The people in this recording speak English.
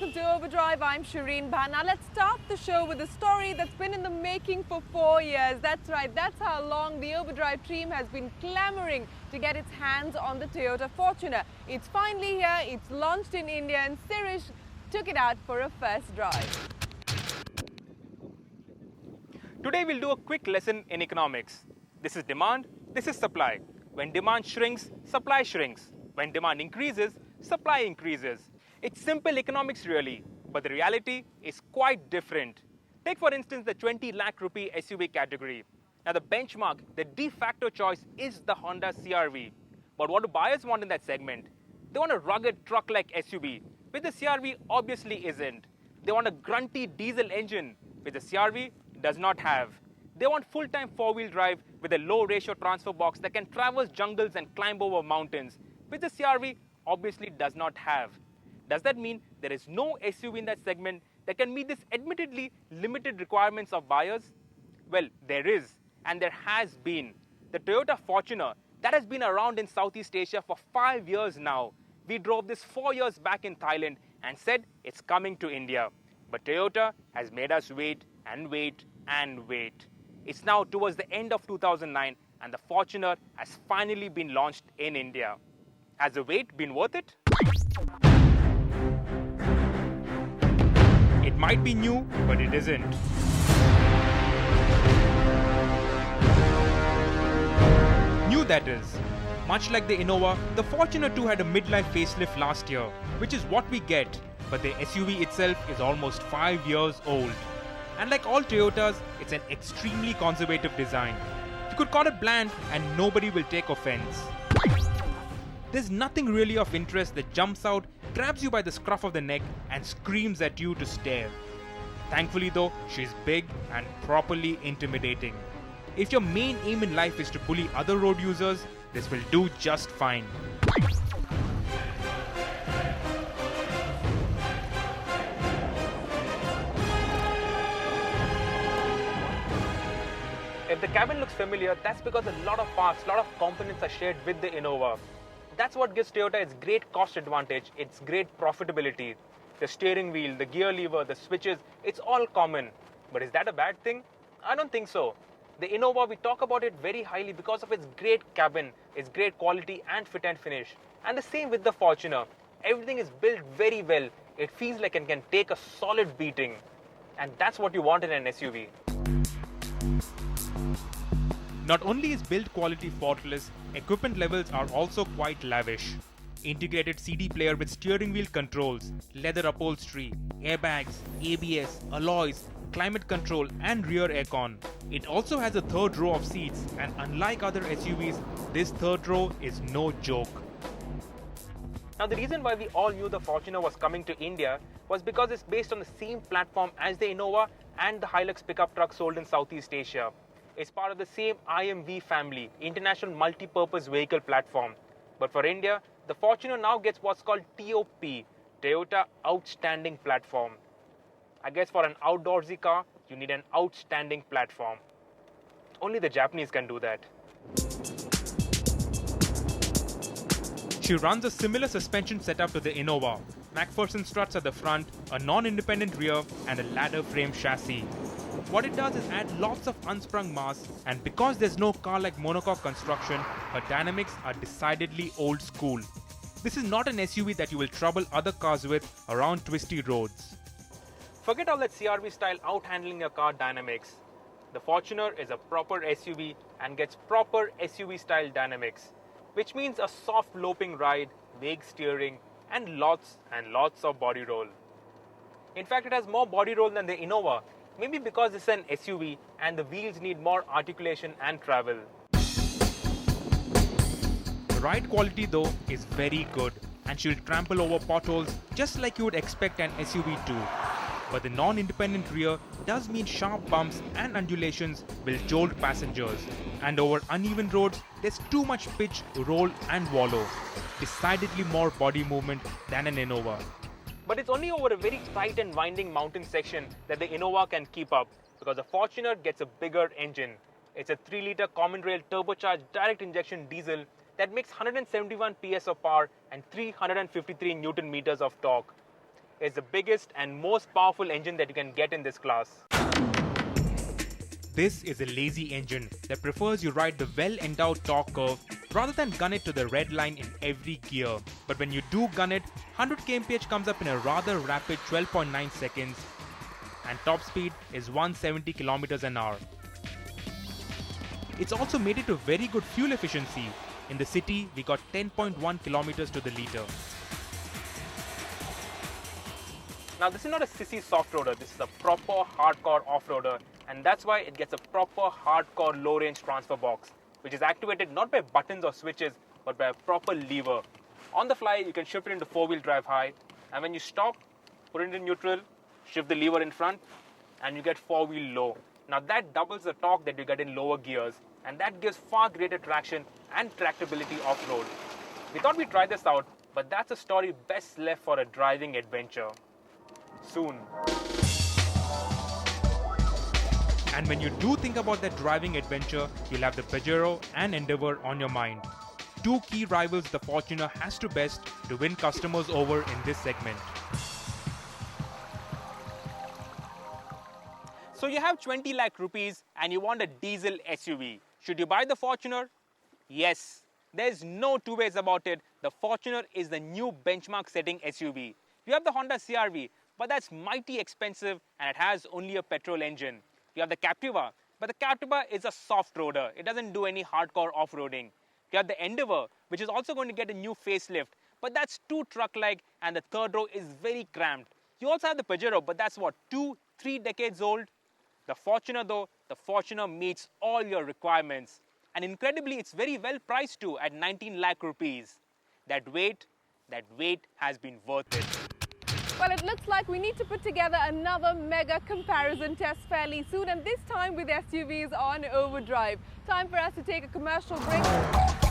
welcome to Overdrive. I'm Shireen Bhan. Now let's start the show with a story that's been in the making for 4 years. That's right, that's how long the Overdrive team has been clamoring to get its hands on the Toyota Fortuner. It's finally here, it's launched in India, and Sirish took it out for a first drive. Today we'll do a quick lesson in economics. This is demand, this is supply. When demand shrinks, supply shrinks. When demand increases, supply increases. It's simple economics really, but the reality is quite different. Take for instance the 20 lakh rupee SUV category. Now the benchmark, the de facto choice is the Honda CR-V. But what do buyers want in that segment? They want a rugged truck-like SUV, which the CR-V obviously isn't. They want a grunty diesel engine, which the CR-V does not have. They want full-time four-wheel drive with a low-ratio transfer box that can traverse jungles and climb over mountains, which the CR-V obviously does not have. Does that mean there is no SUV in that segment that can meet this admittedly limited requirements of buyers? Well, there is, and there has been. The Toyota Fortuner, that has been around in Southeast Asia for 5 years now. We drove this 4 years back in Thailand and said it's coming to India. But Toyota has made us wait and wait and wait. It's now towards the end of 2009 and the Fortuner has finally been launched in India. Has the wait been worth it? It might be new, but it isn't. New, that is. Much like the Innova, the Fortuner 2 had a midlife facelift last year, which is what we get, but the SUV itself is almost 5 years old. And like all Toyotas, it's an extremely conservative design. You could call it bland and nobody will take offense. There's nothing really of interest that jumps out, grabs you by the scruff of the neck and screams at you to stare. Thankfully though, she's big and properly intimidating. If your main aim in life is to bully other road users, this will do just fine. If the cabin looks familiar, that's because a lot of parts, a lot of components are shared with the Innova. That's what gives Toyota its great cost advantage, its great profitability. The steering wheel, the gear lever, the switches, it's all common. But is that a bad thing? I don't think so. The Innova, we talk about it very highly because of its great cabin, its great quality and fit and finish. And the same with the Fortuner. Everything is built very well. It feels like it can take a solid beating. And that's what you want in an SUV. Not only is build quality faultless, equipment levels are also quite lavish. Integrated CD player with steering wheel controls, leather upholstery, airbags, ABS, alloys, climate control and rear aircon. It also has a third row of seats and unlike other SUVs, this third row is no joke. Now the reason why we all knew the Fortuner was coming to India was because it's based on the same platform as the Innova and the Hilux pickup truck sold in Southeast Asia. It's part of the same IMV family, International Multi-Purpose Vehicle Platform. But for India, the Fortuner now gets what's called TOP, Toyota Outstanding Platform. I guess for an outdoorsy car, you need an outstanding platform. Only the Japanese can do that. She runs a similar suspension setup to the Innova. MacPherson struts at the front, a non-independent rear, and a ladder frame chassis. What it does is add lots of unsprung mass, and because there's no car-like monocoque construction, her dynamics are decidedly old school. This is not an SUV that you will trouble other cars with around twisty roads. Forget all that CR-V style out-handling your car dynamics. The Fortuner is a proper SUV and gets proper SUV style dynamics, which means a soft loping ride, vague steering, and lots of body roll. In fact, it has more body roll than the Innova, maybe because it's an SUV and the wheels need more articulation and travel. The ride quality though is very good and she'll trample over potholes just like you would expect an SUV to. But the non-independent rear does mean sharp bumps and undulations will jolt passengers. And over uneven roads, there's too much pitch, roll and wallow. Decidedly more body movement than an Innova. But it's only over a very tight and winding mountain section that the Innova can keep up because the Fortuner gets a bigger engine. It's a 3-litre common rail turbocharged direct injection diesel that makes 171 PS of power and 353 Newton meters of torque. is the biggest and most powerful engine that you can get in this class. This is a lazy engine that prefers you ride the well-endowed torque curve rather than gun it to the red line in every gear. But when you do gun it, 100 kmph comes up in a rather rapid 12.9 seconds and top speed is 170 kilometers an hour. It's also made it to very good fuel efficiency. In the city, we got 10.1 kilometers to the liter. Now this is not a sissy soft roader, this is a proper hardcore off-roader, and that's why it gets a proper hardcore low-range transfer box, which is activated not by buttons or switches, but by a proper lever. On the fly, you can shift it into 4-wheel drive high, and when you stop, put it in neutral, shift the lever in front, and you get 4-wheel low. Now that doubles the torque that you get in lower gears, and that gives far greater traction and tractability off-road. We thought we'd try this out, but that's a story best left for a driving adventure. Soon. And when you do think about that driving adventure, you'll have the Pajero and Endeavour on your mind. Two key rivals the Fortuner has to best to win customers over in this segment. So you have 20 lakh rupees and you want a diesel SUV. Should you buy the Fortuner? Yes. There's no two ways about it. The Fortuner is the new benchmark setting SUV. You have the Honda CR-V, but that's mighty expensive and it has only a petrol engine. You have the Captiva, but the Captiva is a soft roader. It doesn't do any hardcore off-roading. You have the Endeavour, which is also going to get a new facelift, but that's too truck-like and the third row is very cramped. You also have the Pajero, but that's what, 2-3 decades old? The Fortuner though, the Fortuner meets all your requirements. And incredibly, it's very well priced too at 19 lakh rupees. That wait has been worth it. Well, it looks like we need to put together another mega comparison test fairly soon, and this time with SUVs on overdrive. Time for us to take a commercial break.